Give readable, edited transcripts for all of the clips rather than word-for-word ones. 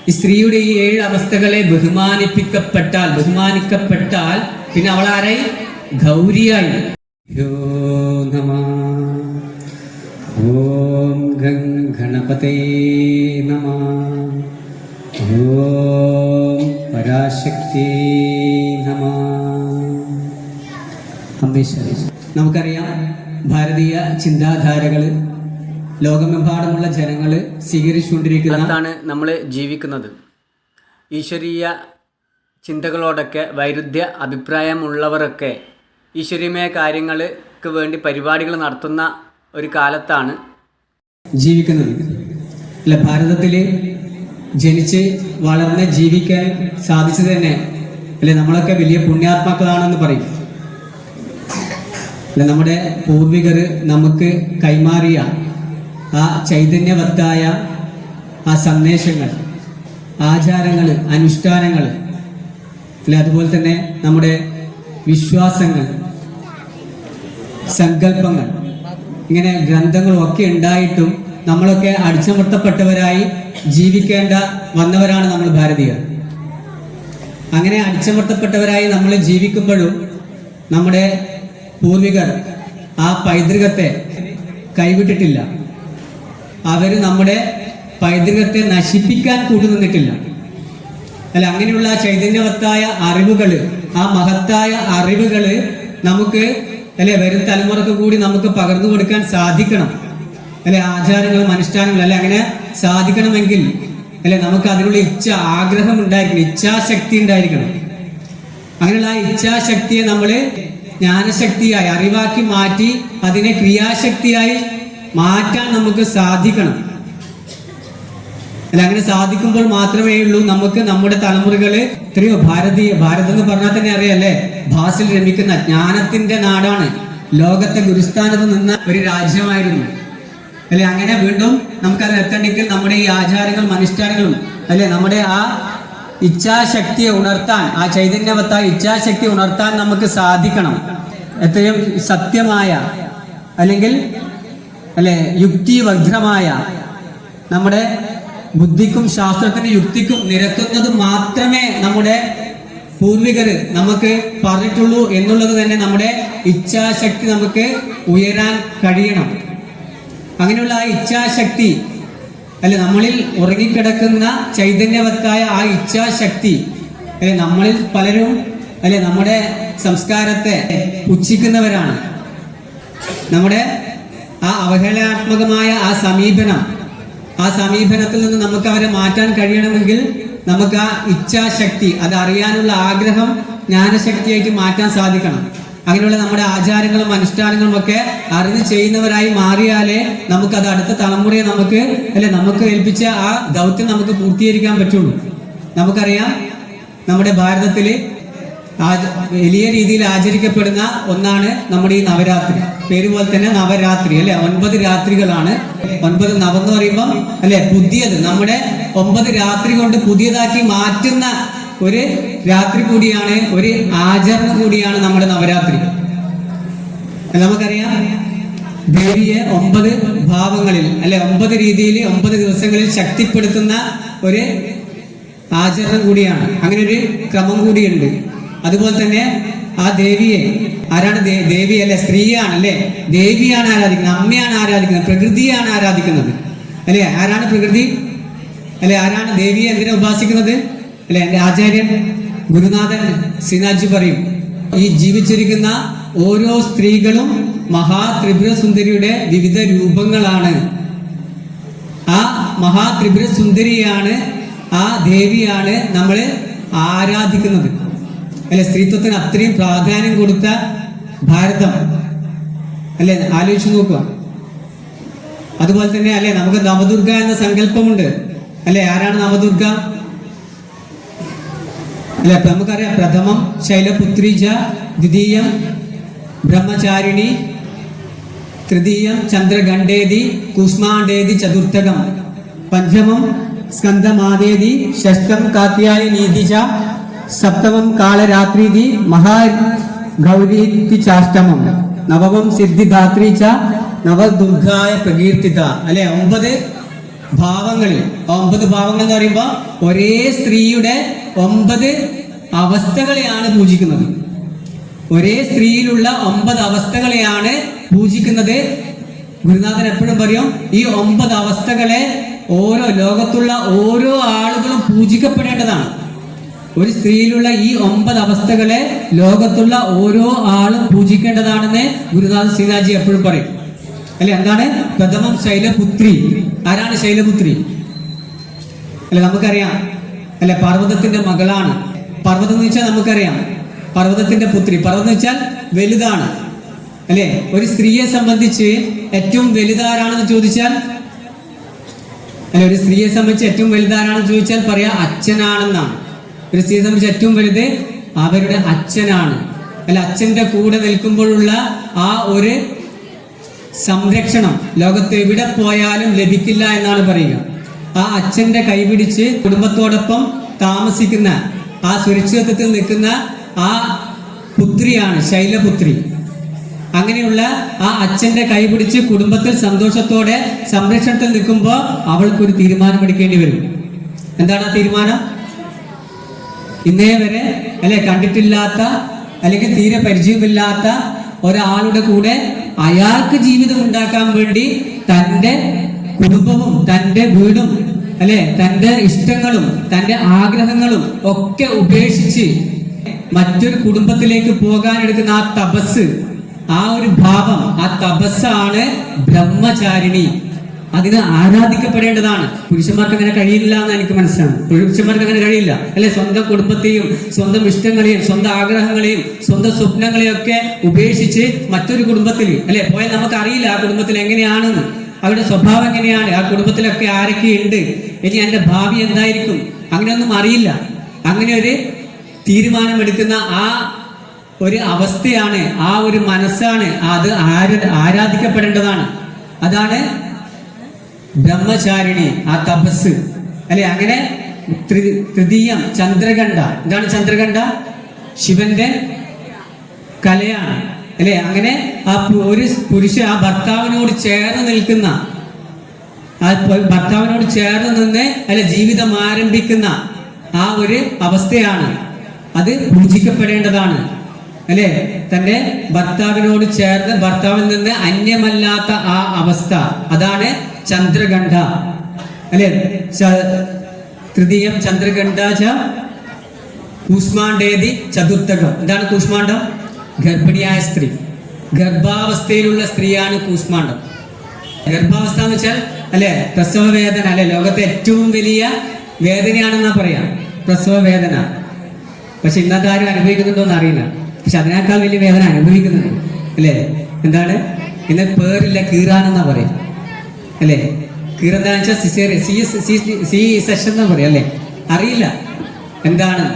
ഈ സ്ത്രീയുടെ ഈ 7 അവസ്ഥകളെ ബഹുമാനിക്കപ്പെട്ടാൽ പിന്നെ അവൾ ആരായി? ഗൗരിയായി. യോ നമഃ ഓം ഗണപതേ നമഃ ഓം പരാശക്തി നമഃ. അംബേശ്വരി. നമുക്കറിയാം, ഭാരതീയ ചിന്താധാരകൾ ലോകമെമ്പാടുമുള്ള ജനങ്ങൾ സ്വീകരിച്ചുകൊണ്ടിരിക്കുന്നതാണ് നമ്മൾ ജീവിക്കുന്നത്. ഈശ്വരീയ ചിന്തകളോടൊക്കെ വൈരുദ്ധ്യ അഭിപ്രായമുള്ളവരൊക്കെ ഈശ്വരീയമായ കാര്യങ്ങൾക്ക് വേണ്ടി പരിപാടികൾ നടത്തുന്ന ഒരു കാലത്താണ് ജീവിക്കുന്നത്. അല്ല, ഭാരതത്തിൽ ജനിച്ച് വളർന്ന് ജീവിക്കാൻ സാധിച്ചത് തന്നെ അല്ലെ നമ്മളൊക്കെ വലിയ പുണ്യാത്മാക്കളാണെന്ന് പറയും. അല്ല, നമ്മുടെ പൂർവികർ നമുക്ക് കൈമാറിയ ആ ചൈതന്യവത്തായ ആ സന്ദേശങ്ങൾ, ആചാരങ്ങൾ, അനുഷ്ഠാനങ്ങൾ, അല്ലെ അതുപോലെ തന്നെ നമ്മുടെ വിശ്വാസങ്ങൾ, സങ്കല്പങ്ങൾ, ഇങ്ങനെ ഗ്രന്ഥങ്ങളൊക്കെ ഉണ്ടായിട്ടും നമ്മളൊക്കെ അടിച്ചമർത്തപ്പെട്ടവരായി ജീവിക്കേണ്ട വന്നവരാണ് നമ്മൾ ഭാരതീയർ. അങ്ങനെ അടിച്ചമർത്തപ്പെട്ടവരായി നമ്മൾ ജീവിക്കുമ്പോഴും നമ്മുടെ പൂർവികർ ആ പൈതൃകത്തെ കൈവിട്ടിട്ടില്ല. അവർ നമ്മുടെ പൈതൃകത്തെ നശിപ്പിക്കാൻ കൂട്ടുനിന്നിട്ടില്ല. അല്ല, അങ്ങനെയുള്ള ചൈതന്യവത്തായ അറിവുകൾ, ആ മഹത്തായ അറിവുകൾ നമുക്ക് അല്ലെ വരും തലമുറക്ക് കൂടി നമുക്ക് പകർന്നു കൊടുക്കാൻ സാധിക്കണം. അല്ലെ, ആചാരങ്ങളും അനുഷ്ഠാനങ്ങളും അല്ലെ അങ്ങനെ സാധിക്കണമെങ്കിൽ അല്ലെ നമുക്ക് അതിനുള്ള ആഗ്രഹം ഉണ്ടായിരിക്കണം, ഇച്ഛാശക്തി ഉണ്ടായിരിക്കണം. അങ്ങനെയുള്ള ആ ഇച്ഛാശക്തിയെ നമ്മൾ ജ്ഞാനശക്തിയായി അറിവാക്കി മാറ്റി അതിനെ ക്രിയാശക്തിയായി മാറ്റാൻ നമുക്ക് സാധിക്കണം. അല്ല, അങ്ങനെ സാധിക്കുമ്പോൾ മാത്രമേ ഉള്ളൂ നമുക്ക് നമ്മുടെ തലമുറകള് എത്രയോ ഭാരതം എന്ന് പറഞ്ഞാൽ തന്നെ അറിയാല്ലേ, ഭാസിൽ രമിക്കുന്ന ജ്ഞാനത്തിന്റെ നാടാണ്. ലോകത്തെ ഗുരുസ്ഥാനത്ത് നിന്ന ഒരു രാജ്യമായിരുന്നു. അല്ലെ, അങ്ങനെ വീണ്ടും നമുക്കത് എത്തണമെങ്കിൽ നമ്മുടെ ഈ ആചാരങ്ങളും അനുഷ്ഠാനങ്ങളും അല്ലെ നമ്മുടെ ആ ഇച്ഛാശക്തിയെ ഉണർത്താൻ, ആ ചൈതന്യവത്തായ ഇച്ഛാശക്തി ഉണർത്താൻ നമുക്ക് സാധിക്കണം. എത്രയും സത്യമായ അല്ലെങ്കിൽ അല്ലെ യുക്തിഭദ്രമായ നമ്മുടെ ബുദ്ധിക്കും ശാസ്ത്രത്തിന്റെ യുക്തിക്കും നിരക്കുന്നത് മാത്രമേ നമ്മുടെ പൂർവികർ നമുക്ക് പറഞ്ഞിട്ടുള്ളൂ എന്നുള്ളത് തന്നെ നമ്മുടെ ഇച്ഛാശക്തി നമുക്ക് ഉയരാൻ കഴിയണം. അങ്ങനെയുള്ള ആ ഇച്ഛാശക്തി അല്ലെ നമ്മളിൽ ഉറങ്ങിക്കിടക്കുന്ന ചൈതന്യവത്തായ ആ ഇച്ഛാശക്തി അല്ലെ നമ്മളിൽ പലരും അല്ലെ നമ്മുടെ സംസ്കാരത്തെ പുച്ഛിക്കുന്നവരാണ്. നമ്മുടെ ആ അവഹേളനാത്മകമായ ആ സമീപനത്തിൽ നിന്ന് നമുക്ക് അവരെ മാറ്റാൻ കഴിയണമെങ്കിൽ നമുക്ക് ആ ഇച്ഛാശക്തി, അത് അറിയാനുള്ള ആഗ്രഹം ജ്ഞാനശക്തിയായിട്ട് മാറ്റാൻ സാധിക്കണം. അങ്ങനെയുള്ള നമ്മുടെ ആചാരങ്ങളും അനുഷ്ഠാനങ്ങളും ഒക്കെ അറിഞ്ഞ് ചെയ്യുന്നവരായി മാറിയാലേ നമുക്കത് അടുത്ത തലമുറയെ നമുക്ക് ഏൽപ്പിച്ച ആ ദൗത്യം നമുക്ക് പൂർത്തീകരിക്കാൻ പറ്റുള്ളൂ. നമുക്കറിയാം, നമ്മുടെ ഭാരതത്തില് വലിയ രീതിയിൽ ആചരിക്കപ്പെടുന്ന ഒന്നാണ് നമ്മുടെ ഈ നവരാത്രി. പേര് പോലെ തന്നെ നവരാത്രി അല്ലെ, 9 രാത്രികളാണ്. 9 നവം എന്ന് പറയുമ്പം അല്ലെ പുതിയത്, നമ്മുടെ 9 രാത്രി കൊണ്ട് പുതിയതാക്കി മാറ്റുന്ന ഒരു രാത്രി കൂടിയാണ്, ഒരു ആചരണം കൂടിയാണ് നമ്മുടെ നവരാത്രി. നമുക്കറിയാം, ദേവിയെ 9 ഭാവങ്ങളിൽ അല്ലെ 9 രീതിയിൽ 9 ദിവസങ്ങളിൽ ശക്തിപ്പെടുത്തുന്ന ഒരു ആചരണം കൂടിയാണ്. അങ്ങനെ ഒരു ക്രമം കൂടിയുണ്ട്. അതുപോലെ തന്നെ ആ ദേവിയെ ആരാണ്? ദേവി അല്ലെ സ്ത്രീയാണ് അല്ലെ, ദേവിയാണ് ആരാധിക്കുന്നത്, അമ്മയാണ് ആരാധിക്കുന്നത്, പ്രകൃതിയാണ് ആരാധിക്കുന്നത് അല്ലെ. ആരാണ് പ്രകൃതി അല്ലെ? ആരാണ് ദേവിയെ എന്തിനാ ഉപാസിക്കുന്നത് അല്ലെ? എൻ്റെ ആചാര്യൻ ഗുരുനാഥൻ ശ്രീനാഥ്ജി പറയും, ഈ ജീവിച്ചിരിക്കുന്ന ഓരോ സ്ത്രീകളും മഹാത്രിപുര സുന്ദരിയുടെ വിവിധ രൂപങ്ങളാണ്. ആ മഹാത്രിപുര സുന്ദരിയാണ്, ആ ദേവിയാണ് നമ്മൾ ആരാധിക്കുന്നത് അല്ലെ. സ്ത്രീത്വത്തിന് അത്രയും പ്രാധാന്യം കൊടുത്ത ഭാരതം അല്ലെ, ആലോചിച്ച് നോക്കുക. അതുപോലെ തന്നെ അല്ലെ നമുക്ക് നവദുർഗ എന്ന സങ്കല്പമുണ്ട് അല്ലെ. ആരാണ് നവദുർഗ അല്ലെ? നമുക്കറിയാം, പ്രഥമം ശൈലപുത്രീജ, ദ്വിതീയം ബ്രഹ്മചാരിണി, തൃതീയം ചന്ദ്രഗണ്ഡേതി, കൂഷ്മാണ്ഡേതി ചതുർത്ഥകം, പഞ്ചമം സ്കന്ദമാദേതി, ഷഷ്ടം കാത്യായനീതി ച, സപ്തമം കാളരാത്രീതി, മഹാഗൗരീതി ചാഷ്ടമം, നവമം സിദ്ധിദാത്രി ച, നവദുർഗായ പ്രകീർത്തിത അല്ലെ. 9 ഭാവങ്ങളിൽ, 9 ഭാവങ്ങൾ എന്ന് പറയുമ്പോൾ ഒരേ സ്ത്രീയുടെ 9 അവസ്ഥകളെയാണ് പൂജിക്കുന്നത്. ഒരേ സ്ത്രീയിലുള്ള 9 അവസ്ഥകളെയാണ് പൂജിക്കുന്നത്. ഗുരുനാഥൻ എപ്പോഴും പറയും, ഈ 9 അവസ്ഥകളെ ലോകത്തുള്ള ഓരോ ആളുകളും പൂജിക്കപ്പെടേണ്ടതാണ്. ഒരു സ്ത്രീയിലുള്ള ഈ 9 അവസ്ഥകളെ ലോകത്തുള്ള ഓരോ ആളും പൂജിക്കേണ്ടതാണെന്ന് ഗുരുനാഥ് ശ്രീനാഥ്ജി എപ്പോഴും പറയും. അല്ലെ, എന്താണ്? പ്രഥമം ശൈലപുത്രി. ആരാണ് ശൈലപുത്രി? അല്ലെ, നമുക്കറിയാം. അല്ലെ, പർവ്വതത്തിന്റെ മകളാണ്. പർവ്വതം എന്ന് വെച്ചാൽ നമുക്കറിയാം, പർവ്വതത്തിന്റെ പുത്രി. പർവ്വതം എന്ന് വെച്ചാൽ വലുതാണ്. അല്ലെ, ഒരു സ്ത്രീയെ സംബന്ധിച്ച് ഏറ്റവും വലുതാരാണെന്ന് ചോദിച്ചാൽ, അല്ലെ, ഒരു സ്ത്രീയെ സംബന്ധിച്ച് ഏറ്റവും വലുതാരാണെന്ന് ചോദിച്ചാൽ പറയാ അച്ഛനാണെന്നാണ്. ഒരു സ്ത്രീയെ സംബന്ധിച്ച് ഏറ്റവും വലുത് അവരുടെ അച്ഛനാണ്. അല്ല, അച്ഛന്റെ കൂടെ നിൽക്കുമ്പോഴുള്ള ആ ഒരു സംരക്ഷണം ലോകത്ത് എവിടെ പോയാലും ലഭിക്കില്ല എന്നാണ് പറയുക. ആ അച്ഛന്റെ കൈപിടിച്ച് കുടുംബത്തോടൊപ്പം താമസിക്കുന്ന, ആ സുരക്ഷിതത്വത്തിൽ നിൽക്കുന്ന ആ പുത്രിയാണ് ശൈലപുത്രി. അങ്ങനെയുള്ള ആ അച്ഛന്റെ കൈപിടിച്ച് കുടുംബത്തിൽ സന്തോഷത്തോടെ സംരക്ഷണത്തിൽ നിൽക്കുമ്പോൾ അവൾക്കൊരു തീരുമാനം എടുക്കേണ്ടി വരും. എന്താണ് ആ തീരുമാനം? ഇന്നേ വരെ കണ്ടിട്ടില്ലാത്ത അല്ലെങ്കിൽ തീരെ പരിചയമില്ലാത്ത ഒരാളുടെ കൂടെ അയാൾക്ക് ജീവിതം ഉണ്ടാക്കാൻ വേണ്ടി തൻ്റെ കുടുംബവും തൻ്റെ വീടും തൻ്റെ ഇഷ്ടങ്ങളും തൻ്റെ ആഗ്രഹങ്ങളും ഒക്കെ ഉപേക്ഷിച്ച് മറ്റൊരു കുടുംബത്തിലേക്ക് പോകാൻ എടുക്കുന്ന ആ തപസ്, ആ ഒരു ഭാവം, ആ തപസ്സാണ് ബ്രഹ്മചാരിണി. അതിന് ആരാധിക്കപ്പെടേണ്ടതാണ്. പുരുഷന്മാർക്ക് അങ്ങനെ കഴിയില്ല എന്ന് എനിക്ക് മനസ്സിലാണ്. പുരുഷന്മാർക്ക് അങ്ങനെ കഴിയില്ല. സ്വന്തം കുടുംബത്തെയും സ്വന്തം ഇഷ്ടങ്ങളെയും സ്വന്തം ആഗ്രഹങ്ങളെയും സ്വന്തം സ്വപ്നങ്ങളെയും ഒക്കെ ഉപേക്ഷിച്ച് മറ്റൊരു കുടുംബത്തിൽ പോയാൽ നമുക്ക് അറിയില്ല ആ കുടുംബത്തിൽ എങ്ങനെയാണെന്ന്, അവരുടെ സ്വഭാവം എങ്ങനെയാണ്, ആ കുടുംബത്തിലൊക്കെ ആരൊക്കെ ഉണ്ട്, ഇനി എൻ്റെ ഭാവി എന്തായിരിക്കും, അങ്ങനെയൊന്നും അറിയില്ല. അങ്ങനെ ഒരു തീരുമാനമെടുക്കുന്ന ആ ഒരു അവസ്ഥയാണ്, ആ ഒരു മനസ്സാണ്, അത് ആരാധിക്കപ്പെടേണ്ടതാണ്. അതാണ് ബ്രഹ്മചാരിണി, ആ തപസ്. അങ്ങനെ തൃതീയം ചന്ദ്രകണ്ഠ. എന്താണ് ചന്ദ്രകണ്ഠ? ശിവന്റെ കലയാണ്. അങ്ങനെ ആ ഒരു പുരുഷൻ ആ ഭർത്താവിനോട് ചേർന്ന് നിൽക്കുന്ന, ആ ഭർത്താവിനോട് ചേർന്ന് നിന്ന് ജീവിതം ആരംഭിക്കുന്ന ആ ഒരു അവസ്ഥയാണ്. അത് പൂജിക്കപ്പെടേണ്ടതാണ്. തന്റെ ഭർത്താവിനോട് ചേർന്ന് ഭർത്താവിൽ നിന്ന് അന്യമല്ലാത്ത ആ അവസ്ഥ, അതാണ് ചന്ദ്രകണ്ഠ. തൃതീയം ചന്ദ്രകണ്ഠ കൂഷ്മാണ്ഡേതി ചതുർത്ഥകം. എന്താണ് കൂഷ്മാണ്ഡം? ഗർഭിണിയായ സ്ത്രീ, ഗർഭാവസ്ഥയിലുള്ള സ്ത്രീയാണ് കൂഷ്മാണ്ഡം. ഗർഭാവസ്ഥ എന്ന് വെച്ചാൽ പ്രസവ വേദന. ലോകത്തെ ഏറ്റവും വലിയ വേദനയാണെന്നാ പറയാ പ്രസവ വേദന. പക്ഷെ ഇന്നത്തെ ആരും അനുഭവിക്കുന്നുണ്ടോ എന്ന് അറിയില്ല. പക്ഷെ അതിനേക്കാൾ വലിയ വേദന അനുഭവിക്കുന്നുണ്ട്. എന്താണ്? ഇന്ന് പേരില്ല, കീറാനെന്നാ പറയാം. കീറെന്താണെന്ന് വെച്ചാൽ സിസേറിയൻ, സി സെഷൻ എന്നാ പറയാം. അറിയില്ല എന്താണ്.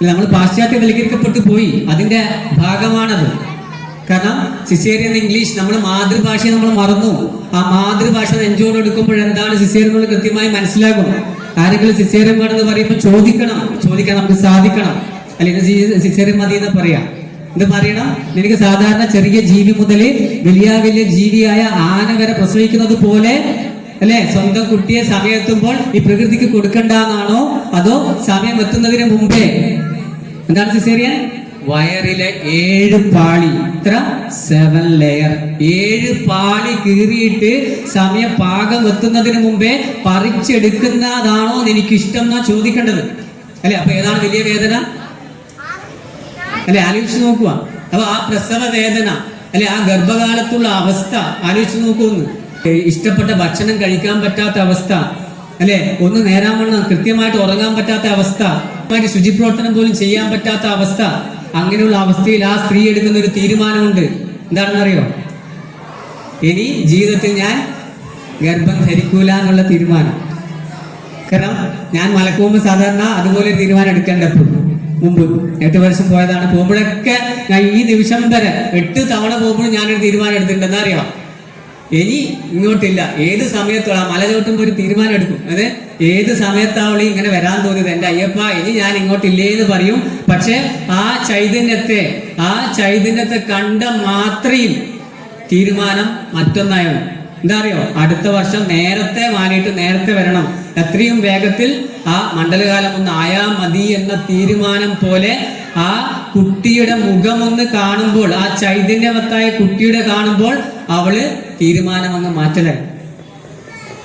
നമ്മൾ പാശ്ചാത്യവൽക്കരിക്കപ്പെട്ടു പോയി, അതിന്റെ ഭാഗമാണത്. കാരണം സിസേറിയൻ ഇംഗ്ലീഷ്, നമ്മൾ മാതൃഭാഷയെ നമ്മൾ മറന്നു. ആ മാതൃഭാഷ നെഞ്ചോട് എടുക്കുമ്പോൾ എന്താണ് സിസേറിയൻ എന്നുള്ളത് കൃത്യമായി മനസ്സിലാകും. ആരെങ്കിലും സിസേറിയൻ വേണമെന്ന് പറയുമ്പോൾ ചോദിക്കാൻ നമുക്ക് സാധിക്കണം. അല്ലെങ്കിൽ സിസേറിയൻ മതി എന്ന് പറയാം. എന്ത് പറയണം? നിനക്ക് സാധാരണ ചെറിയ ജീവി മുതൽ വലിയ വലിയ ജീവിയായ ആന വരെ പ്രസവിക്കുന്നത് പോലെ സ്വന്തം കുട്ടിയെ സമയത്തുമ്പോൾ ഈ പ്രകൃതിക്ക് കൊടുക്കണ്ടെന്നാണോ, അതോ സമയം എത്തുന്നതിന് മുമ്പേ? എന്താണ് സിസേറിയൻ? വയറിലെ 7 പാളി, ഇത്ര 7 ലെയർ, 7 പാളി കീറിയിട്ട് സമയം പാകം എത്തുന്നതിന് മുമ്പേ പറിച്ചെടുക്കുന്നതാണോ എനിക്കിഷ്ടം എന്നാ ചോദിക്കേണ്ടത്. അപ്പൊ ഏതാണ് വലിയ വേദന? ആലോചിച്ച് നോക്കുക. അപ്പൊ ആ പ്രസവ വേദന, ആ ഗർഭകാലത്തുള്ള അവസ്ഥ ആലോചിച്ച് നോക്കൂന്ന്. ഇഷ്ടപ്പെട്ട ഭക്ഷണം കഴിക്കാൻ പറ്റാത്ത അവസ്ഥ, ഒന്ന് നേരാമണ്ണം കൃത്യമായിട്ട് ഉറങ്ങാൻ പറ്റാത്ത അവസ്ഥ, ശുചിപ്രവർത്തനം പോലും ചെയ്യാൻ പറ്റാത്ത അവസ്ഥ. അങ്ങനെയുള്ള അവസ്ഥയിൽ ആ സ്ത്രീ എടുക്കുന്ന ഒരു തീരുമാനമുണ്ട്. എന്താണെന്നറിയോ? ഇനി ജീവിതത്തിൽ ഞാൻ ഗർഭം ധരിക്കൂല എന്നുള്ള തീരുമാനം. കാരണം ഞാൻ മലക്കുമ്പോൾ സാധാരണ അതുപോലെ ഒരു തീരുമാനം എടുക്കേണ്ടപ്പോൾ മുമ്പ് 8 വർഷം പോയതാണ്. പോകുമ്പോഴൊക്കെ ഞാൻ ഈ നിമിഷം വരെ 8 തവണ പോകുമ്പോഴും ഞാനൊരു തീരുമാനം എടുത്തിട്ടുണ്ട്. എന്താ അറിയാം? ഇനി ഇങ്ങോട്ടില്ല. ഏത് സമയത്തുള്ള മല ചോട്ടുമ്പോൾ ഒരു തീരുമാനം എടുക്കും. അത് ഏത് സമയത്താവളി ഇങ്ങനെ വരാൻ തോന്നിയത്, എൻ്റെ അയ്യപ്പ ഇനി ഞാൻ ഇങ്ങോട്ടില്ലേ എന്ന് പറയും. പക്ഷെ ആ ചൈതന്യത്തെ കണ്ട മാത്രയിൽ തീരുമാനം മറ്റൊന്നായോ. എന്താ അറിയോ, അടുത്ത വർഷം നേരത്തെ മാറിയിട്ട് നേരത്തെ വരണം, എത്രയും വേഗത്തിൽ ആ മണ്ഡലകാലം ഒന്ന് ആയാ മതി എന്ന തീരുമാനം പോലെ ആ കുട്ടിയുടെ മുഖമൊന്ന് കാണുമ്പോൾ, ആ ചൈതന്യവത്തായ കുട്ടിയുടെ കാണുമ്പോൾ അവള് തീരുമാനം അങ്ങ് മാറ്റലായി.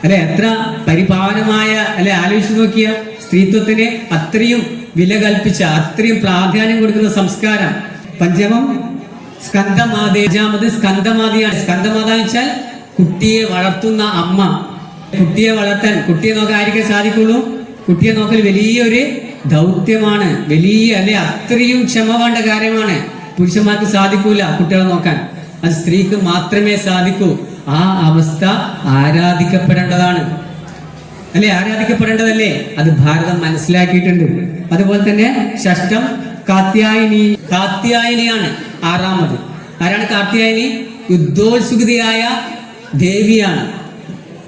അല്ലെ, എത്ര പരിപാവനമായ, അല്ലെ, ആലോചിച്ച് നോക്കിയ സ്ത്രീത്വത്തിന് അത്രയും വില കൽപ്പിച്ച, അത്രയും പ്രാധാന്യം കൊടുക്കുന്ന സംസ്കാരം. പഞ്ചമം സ്കന്ദമാത, അഞ്ചാമത് സ്കന്ദമാതയാണ്. സ്കന്ദമാത വെച്ചാൽ കുട്ടിയെ വളർത്തുന്ന അമ്മ. കുട്ടിയെ വളർത്താൻ, കുട്ടിയെ നോക്കാൻ ആയിരിക്കും സാധിക്കുള്ളൂ? കുട്ടിയെ നോക്കൽ വലിയൊരു ദൗത്യമാണ്, വലിയ, അല്ലെ, അത്രയും ക്ഷമ വേണ്ട കാര്യമാണ്. പുരുഷന്മാർക്ക് സാധിക്കൂല കുട്ടികളെ നോക്കാൻ, അത് സ്ത്രീക്ക് മാത്രമേ സാധിക്കൂ. ആ അവസ്ഥ ആരാധിക്കപ്പെടേണ്ടതാണ്, അല്ലെ, ആരാധിക്കപ്പെടേണ്ടതല്ലേ? അത് ഭാരതം മനസ്സിലാക്കിയിട്ടുണ്ട്. അതുപോലെ തന്നെ ഷഷ്ടം കാത്യായനി. കാത്യായനിയാണ് ആറാമത്. ആരാണ് കാത്യായനി? യുദ്ധോത്സുകതയായ ദേവിയാണ്.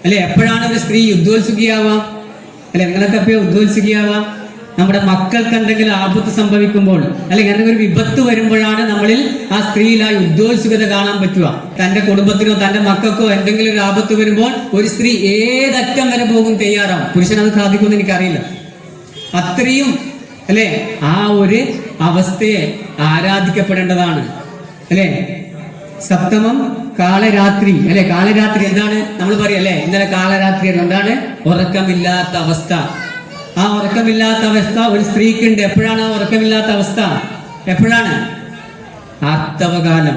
അല്ലെ, എപ്പോഴാണ് ഒരു സ്ത്രീ യുദ്ധോത്സുകിയാവാം? അല്ലെ, നിങ്ങളൊക്കെ എപ്പോഴും ഉദ്വത്സുകിയാവാം? നമ്മുടെ മക്കൾക്ക് എന്തെങ്കിലും ആപത്ത് സംഭവിക്കുമ്പോൾ, അല്ലെങ്കിൽ എന്തെങ്കിലും ഒരു വിപത്ത് വരുമ്പോഴാണ് നമ്മളിൽ ആ സ്ത്രീയിൽ ആ യുദ്ധോത്സുകത കാണാൻ പറ്റുക. തന്റെ കുടുംബത്തിനോ തന്റെ മക്കൾക്കോ എന്തെങ്കിലും ഒരു ആപത്ത് വരുമ്പോൾ ഒരു സ്ത്രീ ഏതറ്റം വരെ പോകും, തയ്യാറാവും. പുരുഷനത് സാധിക്കുമെന്ന് എനിക്കറിയില്ല. അത്രയും, അല്ലെ, ആ ഒരു അവസ്ഥയെ ആരാധിക്കപ്പെടേണ്ടതാണ്, അല്ലെ. സപ്തമം കാളരാത്രി, അല്ലെ. കാളരാത്രി എന്താണ്? നമ്മൾ പറയും, അല്ലെ, ഇന്നലെ കാളരാത്രി എന്താണ്? ഉറക്കമില്ലാത്ത അവസ്ഥ. ആ ഉറക്കമില്ലാത്ത അവസ്ഥ ഒരു സ്ത്രീക്കുണ്ട്. എപ്പോഴാണ് ആ ഉറക്കമില്ലാത്ത അവസ്ഥ? എപ്പോഴാണ്? ആർത്തവകാലം,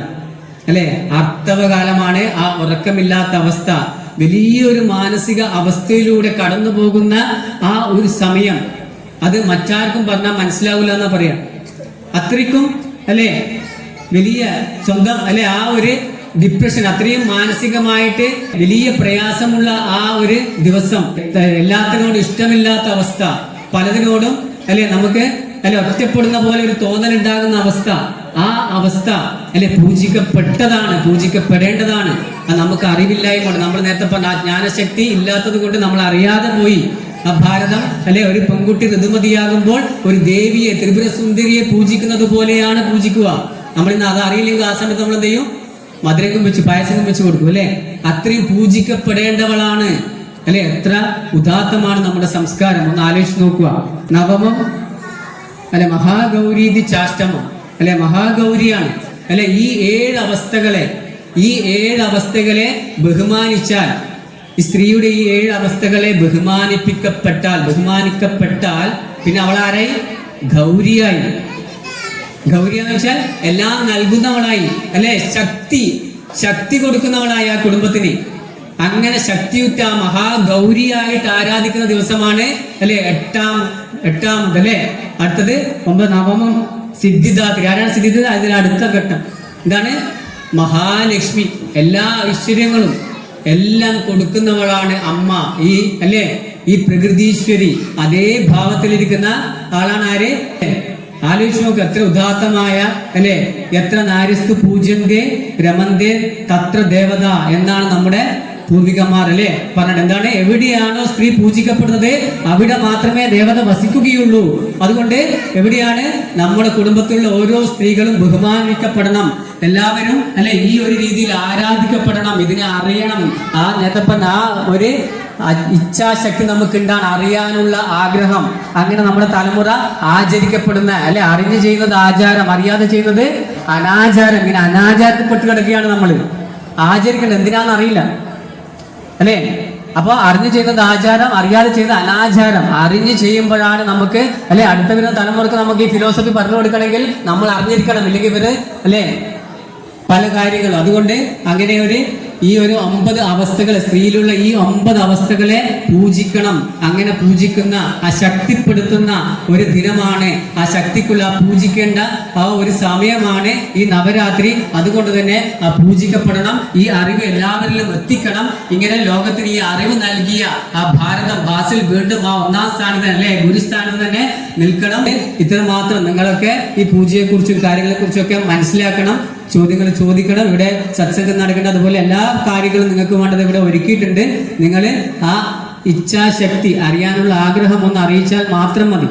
അല്ലെ. ആർത്തവകാലമാണ് ആ ഉറക്കമില്ലാത്ത അവസ്ഥ. വലിയൊരു മാനസിക അവസ്ഥയിലൂടെ കടന്നു പോകുന്ന ആ ഒരു സമയം, അത് മറ്റാർക്കും പറഞ്ഞാൽ മനസ്സിലാവില്ല എന്നാ പറയാം. അത്രയ്ക്കും, അല്ലെ, വലിയ സ്വന്തം, അല്ലെ, ആ ഒരു ഡിപ്രഷൻ, അത്രയും മാനസികമായിട്ട് വലിയ പ്രയാസമുള്ള ആ ഒരു ദിവസം, എല്ലാത്തിനോടും ഇഷ്ടമില്ലാത്ത അവസ്ഥ, പലതിനോടും, അല്ലെ, നമുക്ക്, അല്ലെ, ഒറ്റപ്പെടുന്ന പോലെ ഒരു തോന്നലുണ്ടാകുന്ന അവസ്ഥ. ആ അവസ്ഥ, അല്ലെ, പൂജിക്കപ്പെട്ടതാണ്, പൂജിക്കപ്പെടേണ്ടതാണ്. അത് നമുക്ക് അറിവില്ലായ്മ, നമ്മൾ നേരത്തെ പറഞ്ഞ ആ ജ്ഞാനശക്തി ഇല്ലാത്തത് കൊണ്ട് നമ്മൾ അറിയാതെ പോയി. ആ ഭാരതം, അല്ലെ, ഒരു പെൺകുട്ടി ഋതുമതിയാകുമ്പോൾ ഒരു ദേവിയെ, ത്രിപുര സുന്ദരിയെ പൂജിക്കുന്നത് പോലെയാണ് പൂജിക്കുക. നമ്മളിന്ന് അത് അറിയില്ലെങ്കിൽ ആ സമയത്ത് നമ്മൾ എന്ത് ചെയ്യും? മധുരക്കും വെച്ച് പായസക്കും വെച്ച് കൊടുക്കും, അല്ലെ. അത്രയും പൂജിക്കപ്പെടേണ്ടവളാണ്, അല്ലെ. എത്ര ഉദാത്തമാണ് നമ്മുടെ സംസ്കാരം, ഒന്ന് ആലോചിച്ച് നോക്കുക. നവമം, അല്ലെ, മഹാഗൗരീതി ചാഷ്ടമം, അല്ലെ, മഹാഗൗരിയാണ്, അല്ലെ. ഈ ഏഴ് അവസ്ഥകളെ ബഹുമാനിച്ചാൽ, ഈ സ്ത്രീയുടെ ഈ ഏഴ് അവസ്ഥകളെ ബഹുമാനിക്കപ്പെട്ടാൽ പിന്നെ അവൾ ആരായി? ഗൗരിയായി. ഗൗരി എന്ന് വെച്ചാൽ എല്ലാം നൽകുന്നവളായി, അല്ലെ. ശക്തി കൊടുക്കുന്നവളായി ആ കുടുംബത്തിന്. അങ്ങനെ ശക്തിയുറ്റ മഹാഗൗരിയായിട്ട് ആരാധിക്കുന്ന ദിവസമാണ്, അല്ലെ, എട്ടാമത്, അല്ലെ. അടുത്തത് നവമം സിദ്ധിദാത്രി. ആരാണ് സിദ്ധിദാത്രി? അതിന് അടുത്ത ഘട്ടം എന്താണ്? മഹാലക്ഷ്മി. എല്ലാ ഐശ്വര്യങ്ങളും എല്ലാം കൊടുക്കുന്നവളാണ് അമ്മ. ഈ, അല്ലെ, ഈ പ്രകൃതീശ്വരി അതേ ഭാവത്തിലിരിക്കുന്ന ആളാണ് ആര്? ആലോചിച്ച് നോക്ക്, എത്ര ഉദാത്തമായ, അല്ലെ, എത്ര നാരിസ്തു പൂജ്യന്തേ രമന്തേ തത്ര ദേവത എന്നാണ് നമ്മുടെ പൂർവികന്മാർ, അല്ലെ, പറഞ്ഞത്. എന്താണ്? എവിടെയാണോ സ്ത്രീ പൂജിക്കപ്പെടുന്നത് അവിടെ മാത്രമേ ദേവത വസിക്കുകയുള്ളൂ. അതുകൊണ്ട് എവിടെയാണ്? നമ്മുടെ കുടുംബത്തിലുള്ള ഓരോ സ്ത്രീകളും ബഹുമാനിക്കപ്പെടണം, എല്ലാവരും, അല്ലെ, ഈ ഒരു രീതിയിൽ ആരാധിക്കപ്പെടണം. ഇതിനെ അറിയണം. ആ നേരത്തെ ആ ഒരു ഇച്ഛാശക്തി നമുക്കുണ്ടാണ്, അറിയാനുള്ള ആഗ്രഹം. അങ്ങനെ നമ്മുടെ തലമുറ ആചരിക്കപ്പെടുന്ന, അല്ലെ, അറിഞ്ഞു ചെയ്യുന്നത് ആചാരം, അറിയാതെ ചെയ്യുന്നത് അനാചാരം. ഇങ്ങനെ അനാചാരത്തിൽപ്പെട്ട് കിടക്കുകയാണ് നമ്മൾ. ആചരിക്കേണ്ടത് എന്തിനാന്ന് അറിയില്ല, അല്ലെ. അപ്പൊ അറിഞ്ഞു ചെയ്യുന്നത് ആചാരം, അറിയാതെ ചെയ്യുന്നത് അനാചാരം. അറിഞ്ഞു ചെയ്യുമ്പോഴാണ് നമുക്ക്, അല്ലെ, അടുത്ത വരുന്ന തലമുറക്ക് നമുക്ക് ഈ ഫിലോസഫി പറഞ്ഞു കൊടുക്കണമെങ്കിൽ നമ്മൾ അറിഞ്ഞിരിക്കണം. ഇല്ലെങ്കിൽ ഇവര്, അല്ലെ, പല കാര്യങ്ങളും. അതുകൊണ്ട് അങ്ങനെ ഈ ഒരു 9 അവസ്ഥകൾ, സ്ത്രീയിലുള്ള ഈ 9 അവസ്ഥകളെ പൂജിക്കണം. അങ്ങനെ പൂജിക്കുന്ന, ആ ശക്തിപ്പെടുത്തുന്ന ഒരു ദിനമാണ്, ആ ശക്തിക്കുള്ള പൂജിക്കേണ്ട ആ ഒരു സമയമാണ് ഈ നവരാത്രി. അതുകൊണ്ട് തന്നെ ആ പൂജിക്കപ്പെടണം. ഈ അറിവ് എല്ലാവരിലും എത്തിക്കണം. ഇങ്ങനെ ലോകത്തിന് ഈ അറിവ് നൽകിയ ആ ഭാരതം ബാസിൽ വീണ്ടും ആ 1ാം സ്ഥാനത്ത്, അല്ലെ, ഗുരുസ്ഥാനത്ത് തന്നെ നിൽക്കണം. ഇത്ര മാത്രം. നിങ്ങളൊക്കെ ഈ പൂജയെക്കുറിച്ചും കാര്യങ്ങളെ കുറിച്ചൊക്കെ മനസ്സിലാക്കണം, ചോദ്യങ്ങൾ ചോദിക്കണം. ഇവിടെ സത്സംഗം നടക്കേണ്ട, അതുപോലെ എല്ലാ കാര്യങ്ങളും നിങ്ങൾക്ക് വേണ്ടത് ഇവിടെ ഒരുക്കിയിട്ടുണ്ട്. നിങ്ങൾ ആ ഇച്ഛാശക്തി, അറിയാനുള്ള ആഗ്രഹം ഒന്ന് അറിയിച്ചാൽ മാത്രം മതി.